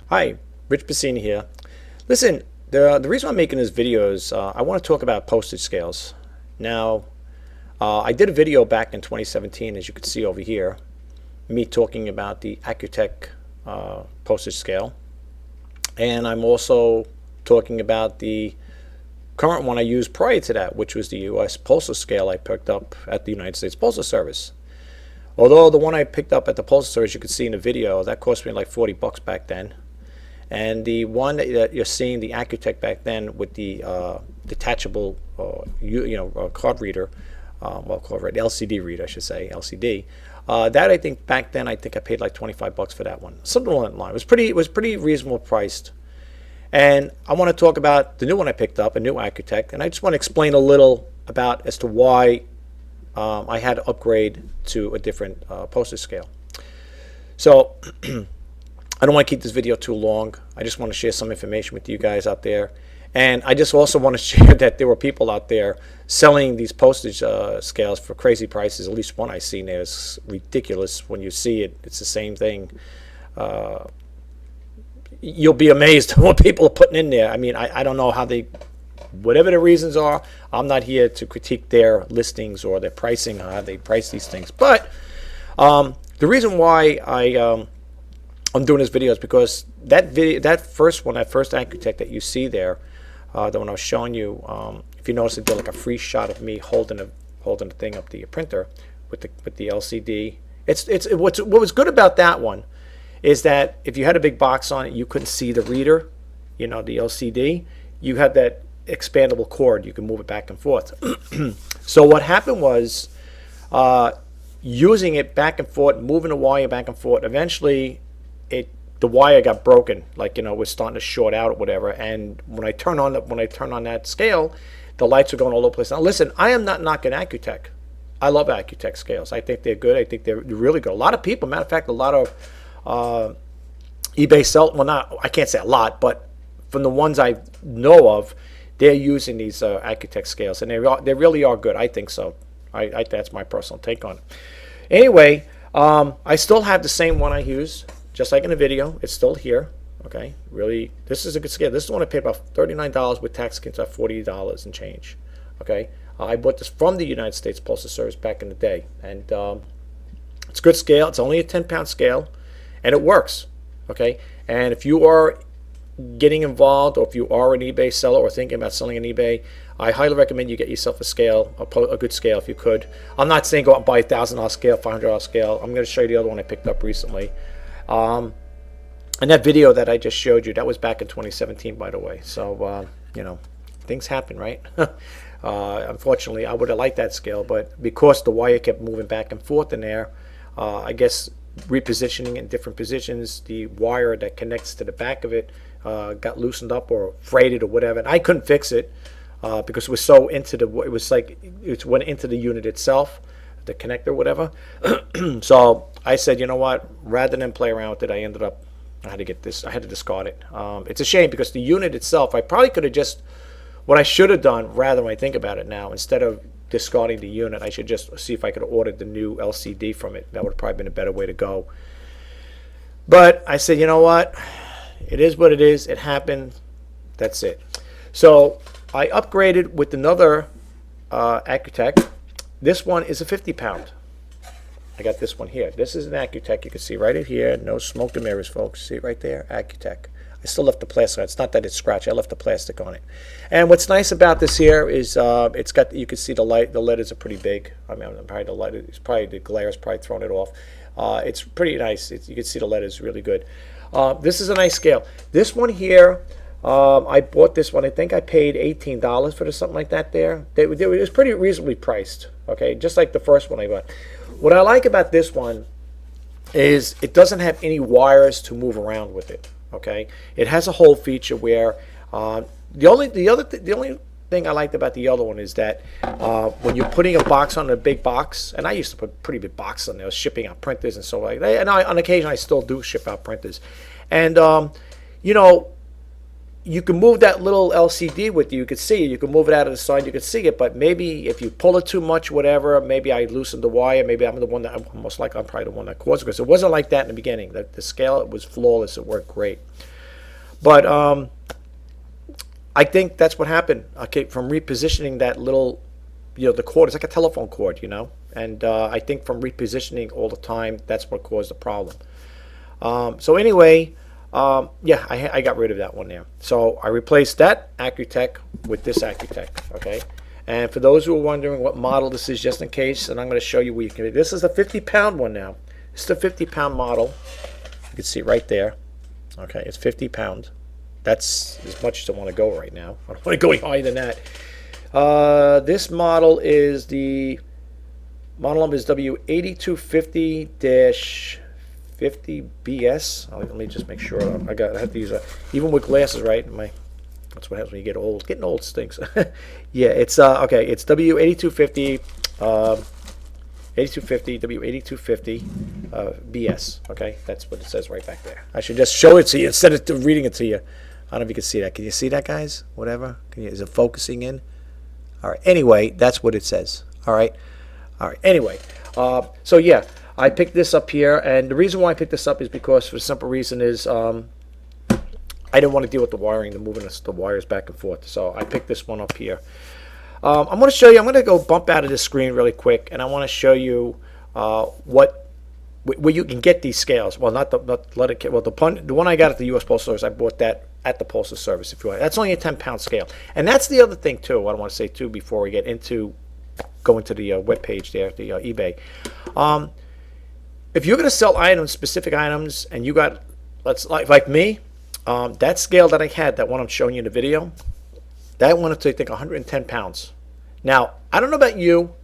Hi, Rich Pasini here. Listen, the reason I'm making this video is I want to talk about postage scales. Now, I did a video back in 2017, as you can see over here, me talking about the Qtek postage scale. And I'm also talking about the current one I used prior to that, which was the US postal scale I picked up at the United States Postal Service. Although the one I picked up at the Postal Service, you can see in the video, that cost me like 40 bucks back then. And the one that you're seeing, the Qtek back then with the detachable, card reader, LCD reader, I should say, LCD. That I think back then, I think I paid like 25 bucks for that one, something along that line. It was pretty reasonable priced. And I want to talk about the new one I picked up, a new Qtek, and I just want to explain a little about as to why I had to upgrade to a different postage scale. So. I don't want to keep this video too long. I just want to share some information with you guys out there. And I just also want to share that there were people out there selling these postage scales for crazy prices. At least one I seen there is ridiculous. When you see it, it's the same thing. You'll be amazed at what people are putting in there. I mean, I don't know how they, whatever the reasons are, I'm not here to critique their listings or their pricing, how they price these things. But the reason why I'm doing this video is because that first Qtek that you see there, the one I was showing you, if you notice, it did like a free shot of me holding the thing up the printer with the LCD. What was good about that one is that if you had a big box on it, you couldn't see the reader, the LCD. You had that expandable cord; you can move it back and forth. So what happened was, using it back and forth, moving the wire back and forth, eventually the wire got broken, like it was starting to short out or whatever. And when I turn on that scale, the lights are going all over the place. Now listen, I am not knocking Qtek. I love Qtek scales. I think they're good. I think they're really good. A lot of people, matter of fact, a lot of eBay sell. Well, I can't say a lot, but from the ones I know of, they're using these Qtek scales, and they really are good. I think so. That's my personal take on it. Anyway, I still have the same one I use. Just like in the video, it's still here. Okay, really, this is a good scale. This is the one I paid about $39 with tax, came to about $40 and change. Okay, I bought this from the United States Postal Service back in the day, and it's a good scale. It's only a 10-pound scale, and it works. Okay, and if you are getting involved, or if you are an eBay seller or thinking about selling on eBay, I highly recommend you get yourself a scale, a good scale if you could. I'm not saying go out and buy a $1,000 scale, $500 scale. I'm going to show you the other one I picked up recently. And that video that I just showed you, that was back in 2017, by the way. So, things happen, right? Unfortunately, I would have liked that scale, but because the wire kept moving back and forth in there, I guess repositioning in different positions, the wire that connects to the back of it got loosened up or frayed or whatever. And I couldn't fix it because it was so it went into the unit itself, the connector, whatever. So I said, you know what? Rather than play around with it, I had to discard it. It's a shame because the unit itself, I probably could have just, what I should have done, rather when I think about it now, instead of discarding the unit, I should just see if I could have ordered the new LCD from it. That would have probably been a better way to go. But I said, you know what? It is what it is. It happened. That's it. So I upgraded with another Qtek. This one is a 50-pound. I got this one here. This is an Qtek. You can see right in here. No smoke and mirrors, folks. See it right there? Qtek. I still left the plastic on it. It's not that it's scratched. I left the plastic on it. And what's nice about this here is it's got, you can see the light. The letters are pretty big. I mean, probably the light. It's probably the glare is probably throwing it off. It's pretty nice. You can see the letters really good. This is a nice scale. This one here, I bought this one. I think I paid $18 for this, something like that. It was pretty reasonably priced. Okay, just like the first one I bought. What I like about this one is it doesn't have any wires to move around with it. Okay, it has a hold feature where the only thing I liked about the other one is that when you're putting a box on a big box, and I used to put pretty big boxes on there, shipping out printers and so like that. And on occasion I still do ship out printers, and you can move that little LCD with you. You can see it. You can move it out of the side. You can see it. But maybe if you pull it too much, whatever, maybe I loosened the wire. Maybe I'm the one that, I'm probably the one that caused it. Because it wasn't like that in the beginning. The scale, it was flawless. It worked great. But I think that's what happened. Okay, from repositioning that little, the cord, it's like a telephone cord, and I think from repositioning all the time, that's what caused the problem. So anyway, yeah, I got rid of that one there. So I replaced that Qtek with this Qtek, okay? And for those who are wondering what model this is, just in case, and I'm going to show you where you can. This is a 50-pound one now. This is the 50-pound model. You can see it right there. Okay, it's 50 pounds. That's as much as I want to go right now. I don't want to go any higher than that. This model is the model number is W8250-50BS. Let me just make sure. I have to use even with glasses, right? That's what happens when you get old. Getting old stinks. Yeah, it's okay. It's W8250. 8250 W8250 BS. Okay, that's what it says right back there. I should just show it to you instead of reading it to you. I don't know if you can see that. Can you see that, guys? Whatever. Is it focusing in? All right. Anyway, that's what it says. All right. All right. Anyway, so yeah, I picked this up here, and the reason why I picked this up is because, for the simple reason is, I didn't want to deal with the wiring, moving the wires back and forth. So I picked this one up here. I'm going to show you. I'm going to go bump out of the screen really quick, and I want to show you where you can get these scales. Well, not let it. Well, the one I got at the U.S. Postal Service, I bought that at the Postal Service. If you want, that's only a 10-pound scale, and that's the other thing too. What I want to say too before we go into the web page there, the eBay. If you're going to sell items, specific items, and you got, like me, that scale that I had, that one I'm showing you in the video. That went up to, I think, 110 pounds. Now, I don't know about you.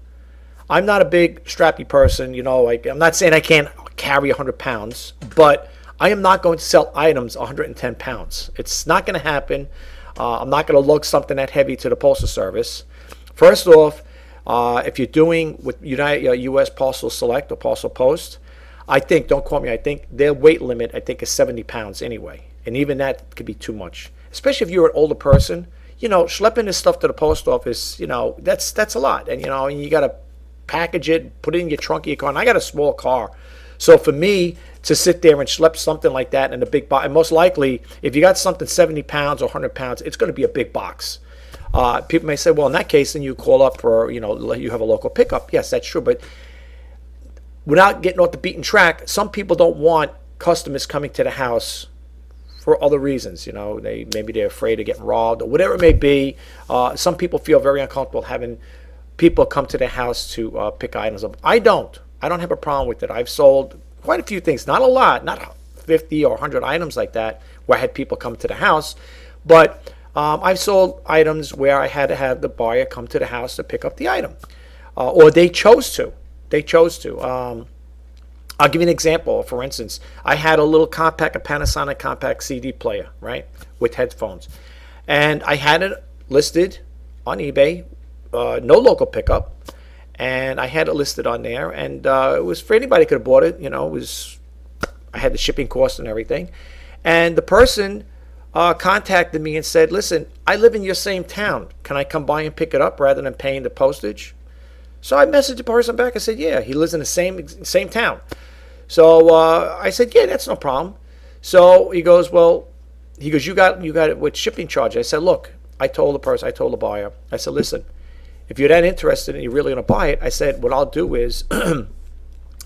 I'm not a big strappy person. I'm not saying I can't carry 100 pounds, but I am not going to sell items 110 pounds. It's not going to happen. I'm not going to lug something that heavy to the Postal Service. First off, if you're doing with U.S. Postal Select or Postal Post, I think, don't quote me, I think their weight limit, I think, is 70 pounds anyway. And even that could be too much, especially if you're an older person. Schlepping this stuff to the post office, that's a lot. And, and you got to package it, put it in your trunk of your car. And I got a small car. So for me to sit there and schlep something like that in a big box, and most likely, if you got something 70 pounds or 100 pounds, it's going to be a big box. People may say, well, in that case, then you call up for, you have a local pickup. Yes, that's true. But without getting off the beaten track, some people don't want customers coming to the house for other reasons. Maybe they're afraid of getting robbed or whatever it may be. Some people feel very uncomfortable having people come to their house to pick items up. I don't have a problem with it. I've sold quite a few things, not a lot, not 50 or 100 items like that where I had people come to the house, but I've sold items where I had to have the buyer come to the house to pick up the item, or they chose to. I'll give you an example. For instance, I had a Panasonic compact CD player, right, with headphones. And I had it listed on eBay, no local pickup. And I had it listed on there. And it was for anybody could have bought it. I had the shipping cost and everything. And the person contacted me and said, listen, I live in your same town. Can I come by and pick it up rather than paying the postage? So I messaged the person back. I said, yeah, he lives in the same town. So I said, yeah, that's no problem. So he goes, you got it with shipping charge. I said, look, I told the buyer, I said, listen, if you're that interested and you're really going to buy it, I said, what I'll do is,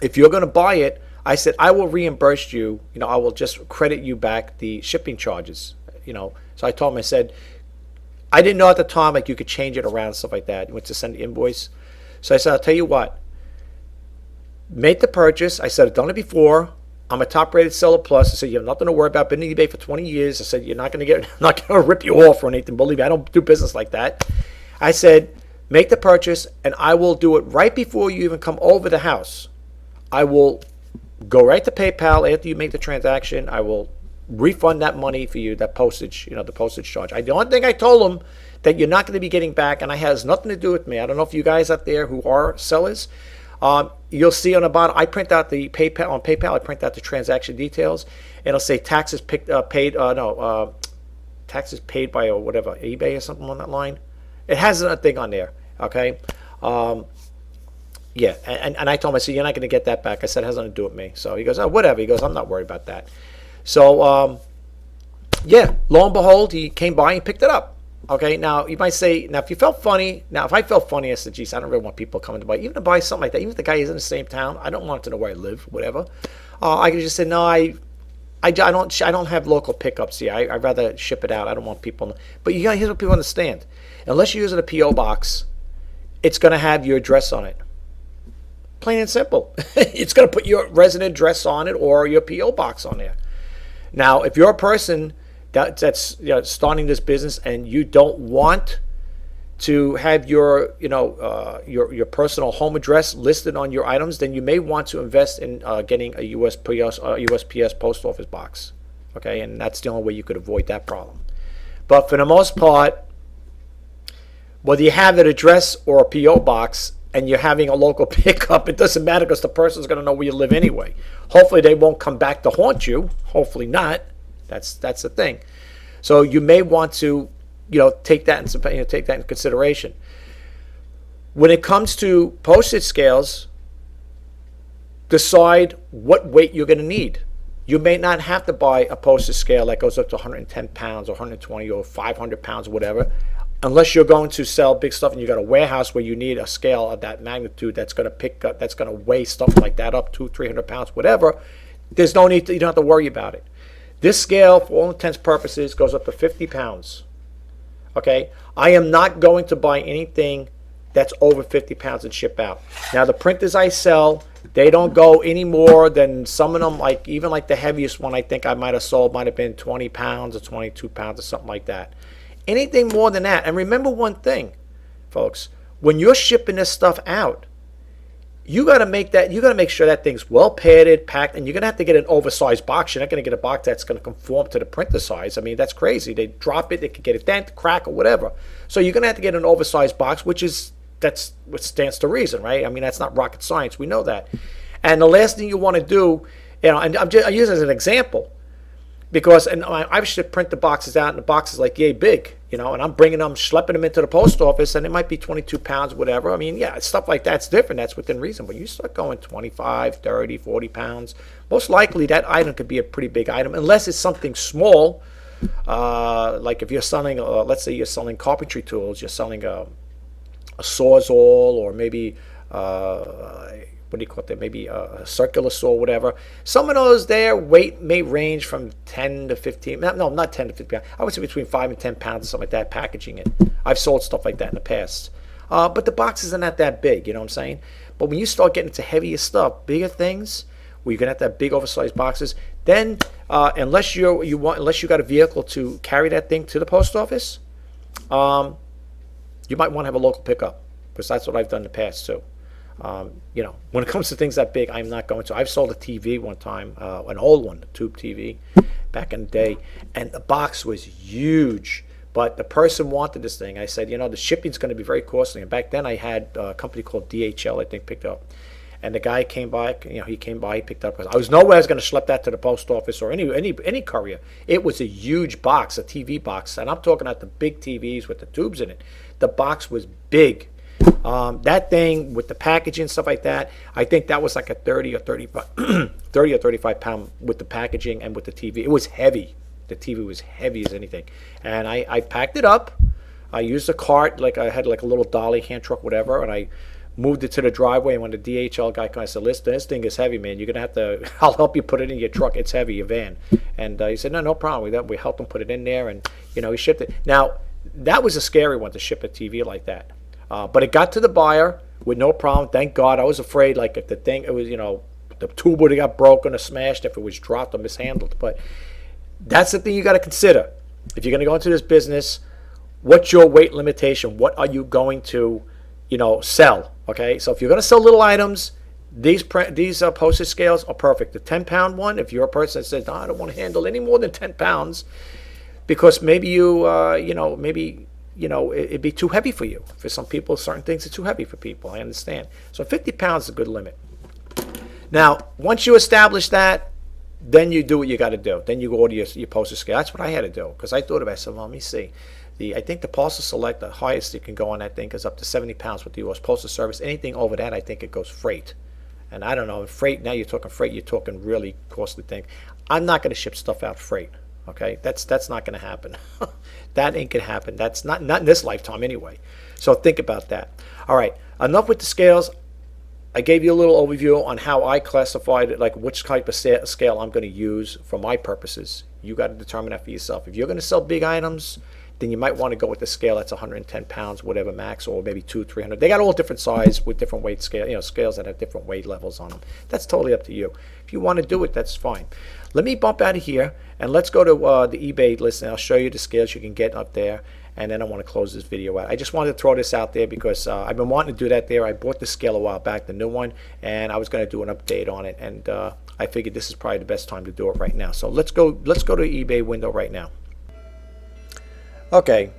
if you're going to buy it, I said, I will reimburse you. I will just credit you back the shipping charges. So I told him, I said, I didn't know at the time, like, you could change it around and stuff like that. You went to send the invoice. So I said, I'll tell you what. Make the purchase. I said, I've done it before. I'm a top-rated seller plus. I said, you have nothing to worry about. Been in eBay for 20 years. I said, I'm not going to rip you off or anything. Believe me, I don't do business like that. I said, make the purchase, and I will do it right before you even come over the house. I will go right to PayPal after you make the transaction. I will refund that money for you, that postage, the postage charge. The only thing I told them that you're not going to be getting back, and it has nothing to do with me. I don't know if you guys out there who are sellers, you'll see on the bottom, I print out the PayPal. On PayPal, I print out the transaction details, and it'll say taxes paid by whatever, eBay or something on that line. It has a thing on there, okay? Yeah, and I told him, I said, you're not going to get that back. I said, it has nothing to do with me. So he goes, oh, whatever. He goes, I'm not worried about that. So Yeah, lo and behold, he came by and picked it up. Okay, now you might say, now if you felt funny, now if I felt funny, I said, geez, I don't really want people coming to buy, even to buy something like that, even if the guy is in the same town, I don't want to know where I live, whatever. I could just say, no, I don't have local pickups here. I'd rather ship it out. I don't want people. But here's what people understand. Unless you're using a P.O. box, it's going to have your address on it. Plain and simple. It's going to put your resident address on it or your P.O. box on there. Now, if you're a person that's starting this business and you don't want to have your your personal home address listed on your items, then you may want to invest in getting a USPS post office box. Okay, and that's the only way you could avoid that problem. But for the most part, whether you have an address or a PO box and you're having a local pickup, it doesn't matter because the person's going to know where you live anyway. Hopefully they won't come back to haunt you. Hopefully not. That's the thing. So you may want to take that in consideration. When it comes to postage scales, decide what weight you're going to need. You may not have to buy a postage scale that goes up to 110 pounds or 120 or 500 pounds or whatever, unless you're going to sell big stuff and you got a warehouse where you need a scale of that magnitude that's going to pick up, that's going to weigh stuff like that up 200-300 pounds, whatever. There's no need to, you don't have to worry about it. This scale, for all intents and purposes, goes up to 50 pounds. Okay, I am not going to buy anything that's over 50 pounds and ship out. Now the printers I sell, they don't go any more than some of them, like even like the heaviest one I think I might have sold might have been 20 pounds or 22 pounds or something like that. Anything more than that, and remember one thing, folks, when you're shipping this stuff out, you got to make sure that thing's well padded, packed, and you're going to have to get an oversized box. You're not going to get a box that's going to conform to the printer size. I mean, that's crazy. They drop it, they could get a dent, crack, or whatever. So you're going to have to get an oversized box, that's what stands to reason, right? I mean, that's not rocket science. We know that. And the last thing you want to do, and I use it as an example, because I should print the boxes out, and the box is like yay big, and I'm bringing them, schlepping them into the post office, and it might be 22 pounds, whatever. I mean, yeah, stuff like that's different. That's within reason. But you start going 25, 30, 40 pounds, most likely that item could be a pretty big item, unless it's something small, like if you're selling, let's say you're selling carpentry tools, you're selling a sawzall, or maybe what do you call it? Maybe a circular saw, whatever. Some of those there weight may range from 10 to 15. No, not 10 to 15. I would say between 5 and 10 pounds or something like that. Packaging it. I've sold stuff like that in the past. But the boxes are not that big. You know what I'm saying? But when you start getting into heavier stuff, bigger things, where you're gonna have to have big oversized boxes, then unless you got a vehicle to carry that thing to the post office, you might want to have a local pickup, because that's what I've done in the past too. When it comes to things that big, I'm not going to. I've sold a TV one time, an old one, a tube TV, back in the day, and the box was huge. But the person wanted this thing. I said, the shipping's going to be very costly. And back then, I had a company called DHL, I think, picked up. And the guy came by. He came by. He picked up. I was nowhere I was going to schlep that to the post office or any courier. It was a huge box, a TV box, and I'm talking about the big TVs with the tubes in it. The box was big. That thing with the packaging and stuff like that, I think that was like a 30 or 35 pound with the packaging and with the TV. It was heavy. The TV was heavy as anything. And I packed it up. I used a cart, like I had like a little dolly, hand truck, whatever, and I moved it to the driveway. And when the DHL guy came, I said, listen, this thing is heavy, man. You're going to have to, I'll help you put it in your truck. It's heavy, your van. And he said, no problem. We helped him put it in there, and, he shipped it. Now, that was a scary one to ship a TV like that. But it got to the buyer with no problem. Thank God. I was afraid, like, if the thing, it was, the tube would have got broken or smashed if it was dropped or mishandled. But that's the thing you got to consider. If you're going to go into this business, what's your weight limitation? What are you going to, sell? Okay, so if you're going to sell little items, these postage scales are perfect. The 10-pound one, if you're a person that says, no, I don't want to handle any more than 10 pounds, because maybe it'd be too heavy for you. For some people, certain things are too heavy for people. I understand. So 50 pounds is a good limit. Now, once you establish that, then you do what you got to do. Then you go to your postage scale. That's what I had to do, because I thought about it. I said, well, let me see. I think the Postal Select, the highest you can go on that thing is up to 70 pounds with the U.S. Postal Service. Anything over that, I think it goes freight. And I don't know, freight, now you're talking freight, you're talking really costly thing. I'm not going to ship stuff out freight. Okay, that's not going to happen. That ain't going to happen. That's not in this lifetime anyway. So think about that. All right, enough with the scales. I gave you a little overview on how I classified it, like which type of scale I'm going to use for my purposes. You got to determine that for yourself. If you're going to sell big items, then you might want to go with the scale that's 110 pounds, whatever max, or maybe 200-300. They got all different size with different weight scale, scales that have different weight levels on them. That's totally up to you. If you want to do it, that's fine. Let me bump out of here and let's go to the eBay list, and I'll show you the scales you can get up there. And then I want to close this video out. I just wanted to throw this out there because I've been wanting to do that there. I bought the scale a while back, the new one, and I was going to do an update on it. And I figured this is probably the best time to do it right now. So let's go to the eBay window right now. Okay,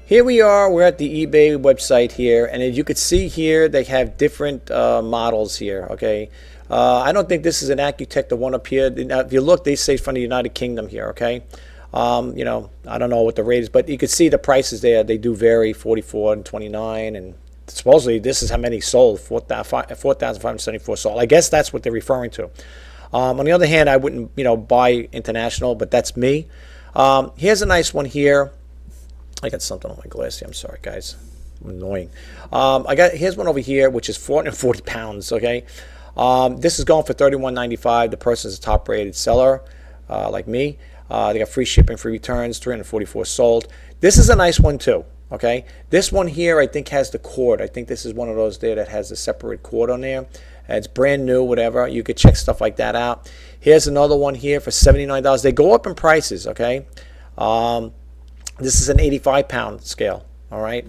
here we are. We're at the eBay website here, and as you can see here, they have different models here. Okay, I don't think this is an Qtek, the one up here. Now, if you look, they say from the United Kingdom here. Okay. I don't know what the rate is, but you can see the prices there. They do vary, 44 and 29, and supposedly this is how many sold, 4,574 sold. I guess that's what they're referring to. On the other hand, I wouldn't, buy international, but that's me. Here's a nice one here. I got something on my glass here. I'm sorry, guys. I'm annoying. Here's one over here, which is 440 pounds. Okay, this is going for $31.95. The person's a top-rated seller, like me. They got free shipping, free returns, 344 sold. This is a nice one too. Okay, this one here I think has the cord. I think this is one of those there that has the separate cord on there. It's brand new, whatever. You could check stuff like that out. Here's another one here for $79. They go up in prices. Okay, this is an 85-pound scale. All right.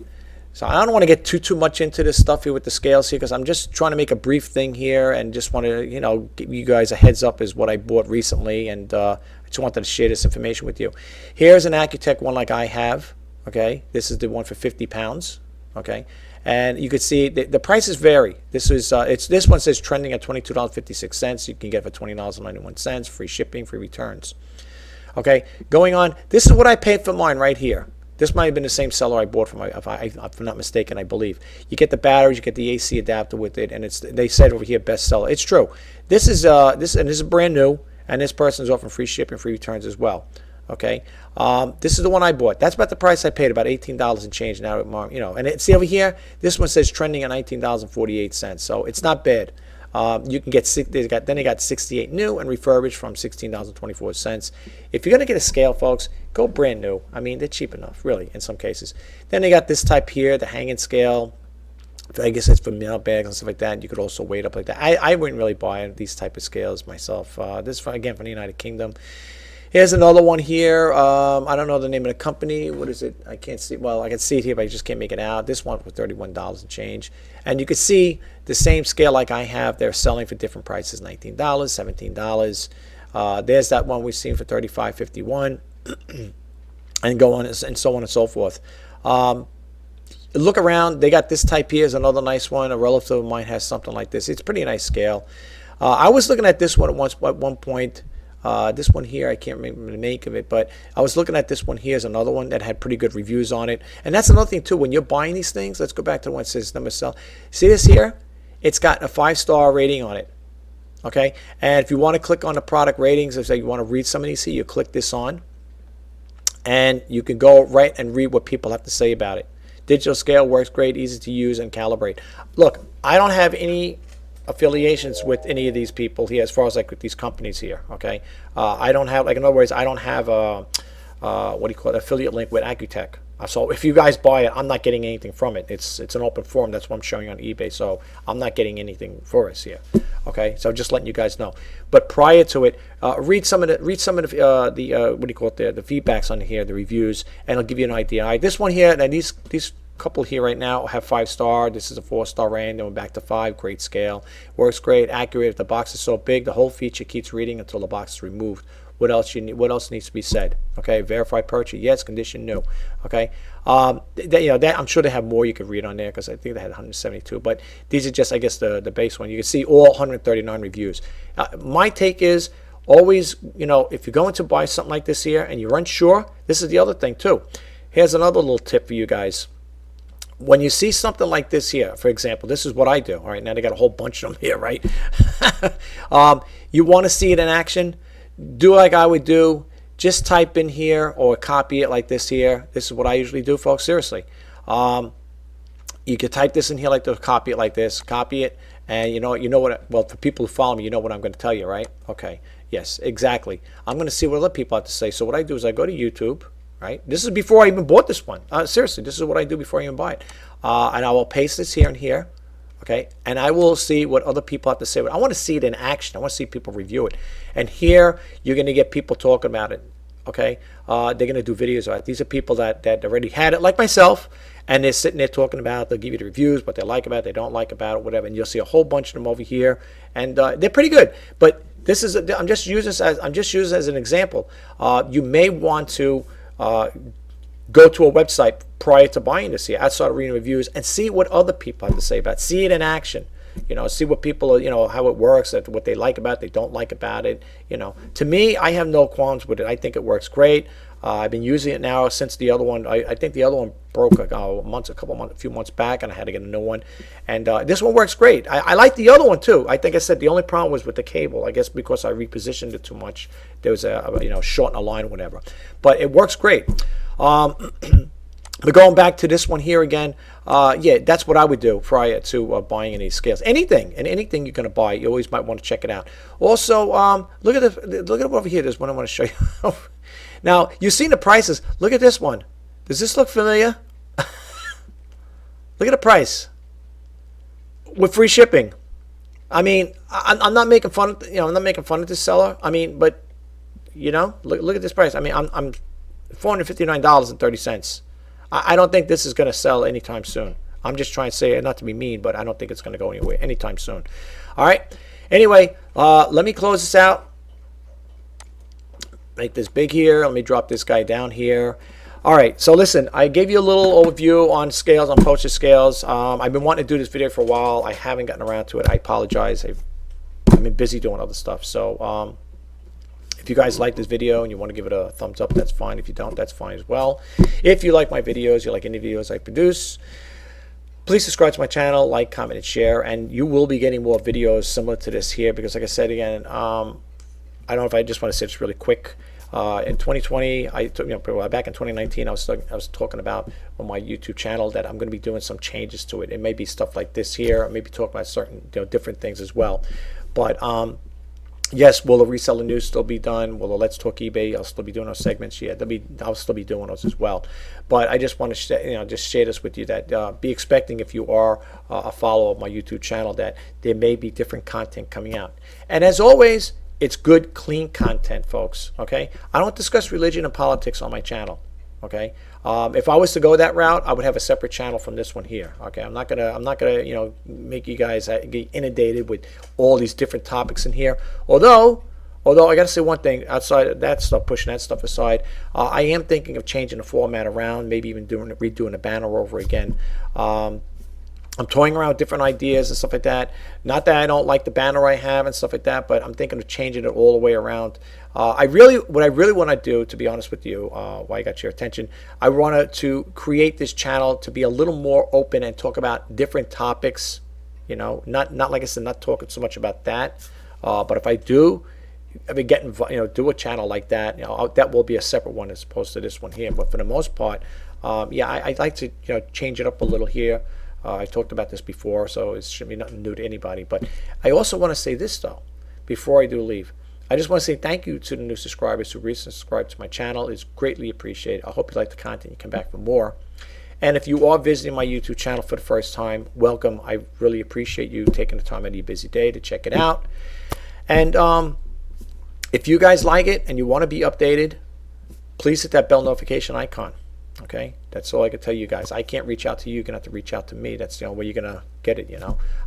So I don't want to get too much into this stuff here with the scales here because I'm just trying to make a brief thing here and just want to give you guys a heads up is what I bought recently, and I just wanted to share this information with you. Here's an Qtek one like I have. Okay, this is the one for 50 pounds. Okay, and you can see the prices vary. This one says trending at $22.56. You can get it for $20.91. Free shipping, free returns. Okay, going on. This is what I paid for mine right here. This might have been the same seller I bought from, if I'm not mistaken, I believe. You get the batteries, you get the AC adapter with it, and they said over here bestseller. It's true. This is brand new, and this person's offering free shipping, free returns as well. Okay, this is the one I bought. That's about the price I paid, about $18 and change now. And see over here, this one says trending at $19.48. So it's not bad. You can get they got 68 new and refurbished from $16.24. If you're gonna get a scale, folks, go brand new. I mean, they're cheap enough, really, in some cases. Then they got this type here, the hanging scale. I guess it's for mail bags and stuff like that. You could also weight up like that. I wouldn't really buy these type of scales myself. This is again from the United Kingdom. Here's another one here. I don't know the name of the company. What is it? I can't see. Well, I can see it here, but I just can't make it out. This one for $31 and change. And you can see the same scale like I have. They're selling for different prices: $19, $17. There's that one we've seen for $35.51, and go on and so on and so forth. Look around. They got this type here. Is another nice one. A relative of mine has something like this. It's a pretty nice scale. I was looking at this one at one point. This one here, I can't remember the make of it, but I was looking at this one here as another one that had pretty good reviews on it. And that's another thing too, when you're buying these things, let's go back to the one that says number sell. See this here? It's got a 5-star rating on it. Okay, and if you want to click on the product ratings, if you want to read some of these here, you click this on, and you can go right and read what people have to say about it. Digital scale works great, easy to use and calibrate. Look, I don't have any affiliations with any of these people here as far as like with these companies here. Okay, I don't have, like, in other words, I don't have a what do you call it, affiliate link with Qtek. So if you guys buy it, I'm not getting anything from it. It's an open forum. That's what I'm showing on eBay. So I'm not getting anything for us here. Okay, so just letting you guys know. But prior to it, read some of the what do you call it there, the feedbacks on here, the reviews, and it'll give you an idea. All right, this one here, and these couple here right now have 5-star. This is a 4-star rating. Then we're back to 5. Great scale, works great, accurate. If the box is so big, the whole feature keeps reading until the box is removed. What else needs to be said? Okay, verified purchase, yes. Condition, no. Okay, that I'm sure they have more you could read on there because I think they had 172. But these are just, I guess, the base one. You can see all 139 reviews. My take is always, if you're going to buy something like this here and you're unsure, this is the other thing too. Here's another little tip for you guys. When you see something like this here, for example, this is what I do. All right, now they got a whole bunch of them here, right? You want to see it in action? Do like I would do. just type in here or copy it like this here. This is what I usually do, folks. Seriously. You could type this in here like this, copy it like this, copy it, and you know what, well, for people who follow me, you know what I'm going to tell you, right? Okay, yes, exactly. I'm going to see what other people have to say. So what I do is I go to YouTube, right? This is before I even bought this one. Seriously, this is what I do before I even buy it. And I will paste this here and here, okay? And I will see what other people have to say. I want to see it in action. I want to see people review it. And here, you're going to get people talking about it, okay? They're going to do videos on it. These are people that already had it, like myself, and they're sitting there talking about it. They'll give you the reviews, what they like about it, they don't like about it, whatever. And you'll see a whole bunch of them over here, and they're pretty good. But this is I'm just using this as an example. You may want to go to a website prior to buying this here, outside of reading reviews, and see what other people have to say about it. See it in action. See what people, how it works, what they like about it, they don't like about it. To me, I have no qualms with it. I think it works great. I've been using it now since the other one. I think the other one broke a few months back, and I had to get a new one. And this one works great. I like the other one too. I think I said the only problem was with the cable. I guess because I repositioned it too much. There was a short in a line or whatever. But it works great. But going back to this one here again, yeah, that's what I would do prior to buying any scales. Anything you're going to buy, you always might want to check it out. Also, look at it over here. There's one I want to show you. Now, you've seen the prices. Look at this one. Does this look familiar? Look at the price with free shipping. I mean, I'm not making fun of I'm not making fun of this seller. I mean, but look at this price. I mean, I'm $459.30. I don't think this is going to sell anytime soon. I'm just trying to say it, not to be mean, but I don't think it's going to go anywhere anytime soon. All right. Anyway, let me close this out. Make this big here. Let me drop this guy down here. All right. So listen, I gave you a little overview on scales, on Postage scales. I've been wanting to do this video for a while. I haven't gotten around to it. I apologize. I've been busy doing other stuff. So if you guys like this video and you want to give it a thumbs up, that's fine. If you don't, that's fine as well. If you like my videos, you like any videos I produce, please subscribe to my channel, like, comment, and share. And you will be getting more videos similar to this here because, like I said again, I don't know if I just want to say this really quick. In 2020, back in 2019, I was talking about on my YouTube channel that I'm going to be doing some changes to it. It may be stuff like this here. Maybe talk about certain different things as well. But yes, will the reseller news still be done? Will the Let's Talk eBay? I'll still be doing those segments. Yeah, I'll still be doing those as well. But I just want to just share this with you that be expecting, if you are a follower of my YouTube channel, that there may be different content coming out. And as always, it's good, clean content, folks. Okay, I don't discuss religion and politics on my channel. Okay, if I was to go that route, I would have a separate channel from this one here. Okay, I'm not gonna make you guys get inundated with all these different topics in here. Although I gotta say one thing, outside of that stuff, pushing that stuff aside, I am thinking of changing the format around, maybe even redoing the banner over again. I'm toying around with different ideas and stuff like that. Not that I don't like the banner I have and stuff like that, but I'm thinking of changing it all the way around. What I really want to do, to be honest with you, while I got your attention, I wanted to create this channel to be a little more open and talk about different topics. Not like I said, not talking so much about that. But if I do, do a channel like that, that will be a separate one as opposed to this one here. But for the most part, yeah, I'd like to change it up a little here. I talked about this before, so it shouldn't be nothing new to anybody. But I also want to say this, though, before I do leave. I just want to say thank you to the new subscribers who recently subscribed to my channel. It's greatly appreciated. I hope you like the content. You come back for more. And if you are visiting my YouTube channel for the first time, welcome. I really appreciate you taking the time out of your busy day to check it out. And if you guys like it and you want to be updated, please hit that bell notification icon. Okay, that's all I can tell you guys. I can't reach out to you. You're gonna have to reach out to me. That's the only way you're gonna get it.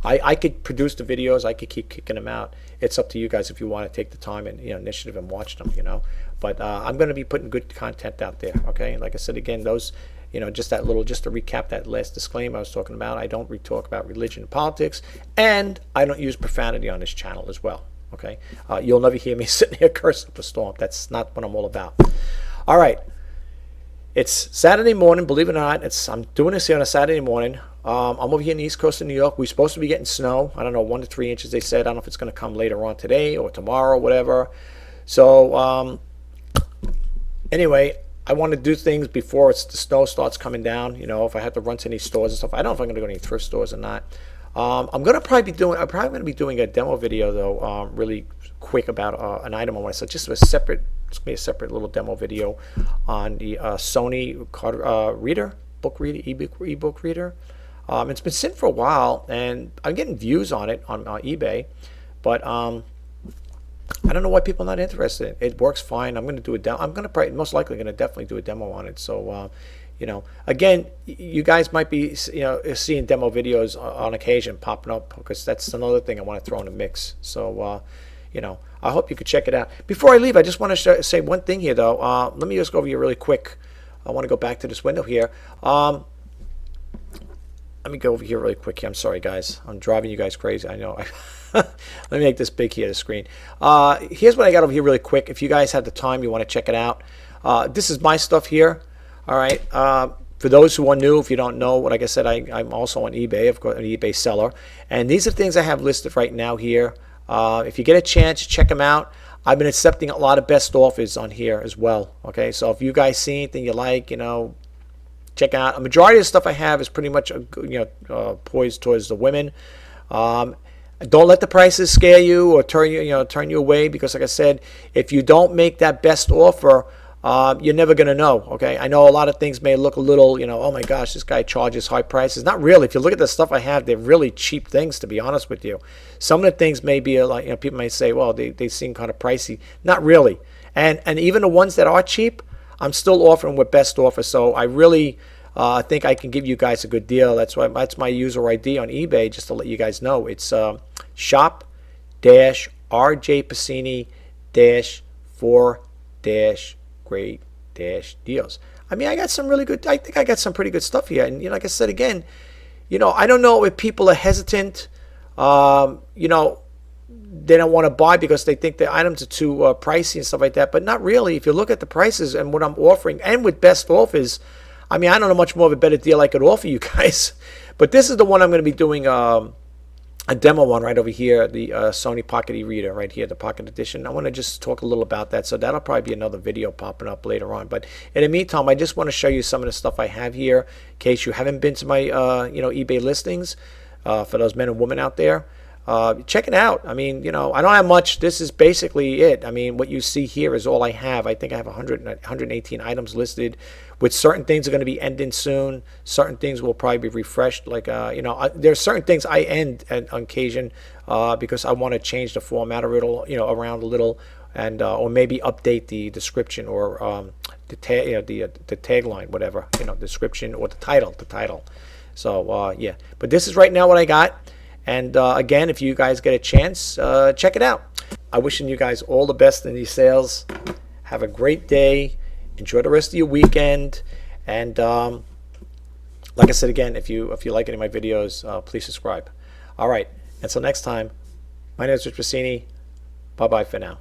I could produce the videos. I could keep kicking them out. It's up to you guys if you want to take the time and initiative and watch them. But I'm gonna be putting good content out there. Okay, like I said again, those just to recap that last disclaimer I was talking about. I don't talk about religion and politics, and I don't use profanity on this channel as well. Okay, you'll never hear me sitting here cursing up a storm. That's not what I'm all about. All right. It's Saturday morning, believe it or not. I'm doing this here on a Saturday morning. I'm over here in the East Coast of New York. We're supposed to be getting snow. I don't know, 1 to 3 inches, they said. I don't know if it's going to come later on today or tomorrow or whatever. So Anyway, I want to do things before the snow starts coming down. You know, if I have to run to any stores and stuff, I don't know if I'm going to go to any thrift stores or not. I'm probably going to be doing a demo video though, really quick about an item I want to sell. Just a separate, it's going to be a separate little demo video on the Sony card reader, book reader, ebook reader. It's been sitting for a while, and I'm getting views on it on eBay, but I don't know why people are not interested. It works fine. I'm going to do a demo. I'm going to probably, most likely, going to definitely do a demo on it. So, you know, again, you guys might be, you know, seeing demo videos on occasion popping up, because that's another thing I want to throw in the mix. So, you know, I hope you could check it out. Before I leave, I just want to say one thing here, though. Let me just go over here really quick. I want to go back to this window here. Let me go over here really quick here. I'm sorry, guys. I'm driving you guys crazy. I know. Let me make this big here, the screen. Here's what I got over here really quick. If you guys have the time, you want to check it out. This is my stuff here. All right. For those who are new, if you don't know, like I said, I'm also on eBay, of course, an eBay seller. And these are things I have listed right now here. If you get a chance, check them out. I've been accepting a lot of best offers on here as well. Okay. So if you guys see anything you like, you know, check out. A majority of the stuff I have is pretty much, you know, poised towards the women. Don't let the prices scare you or turn you away, because, like I said, if you don't make that best offer, you're never going to know. Okay, I know a lot of things may look a little, you know, oh my gosh, this guy charges high prices. Not really. If you look at the stuff I have, they're really cheap things, to be honest with you. Some of the things may be like, you know, people may say, well, they seem kind of pricey. Not really. And even the ones that are cheap, I'm still offering with best offer. So I really think I can give you guys a good deal. That's my user ID on eBay, just to let you guys know. It's shop-RJ Pasini-4-great-deals. I mean, I got some really good, I think I got some pretty good stuff here. And, you know, like I said, again, you know, I don't know if people are hesitant, you know, they don't want to buy because they think the items are too pricey and stuff like that. But not really. If you look at the prices and what I'm offering, and with best offers, I mean, I don't know much more of a better deal I could offer you guys. But this is the one I'm going to be doing a demo on right over here, the Sony Pocket e-reader right here, the Pocket Edition. I want to just talk a little about that. So that'll probably be another video popping up later on. But in the meantime, I just want to show you some of the stuff I have here in case you haven't been to my you know, eBay listings, for those men and women out there. Check it out. I mean, you know, I don't have much. This is basically it. I mean, what you see here is all I have. I think I have 118 items listed, with certain things are going to be ending soon. Certain things will probably be refreshed. Like, you know, there's certain things I end on occasion because I want to change the format a little, you know, around a little, and or maybe update the description or the tagline, whatever, you know, description or the title. So yeah, but this is right now what I got. And again, if you guys get a chance, check it out. I'm wishing you guys all the best in these sales. Have a great day. Enjoy the rest of your weekend. And like I said again, if you like any of my videos, please subscribe. All right. Until next time, my name is Rich Pasini. Bye-bye for now.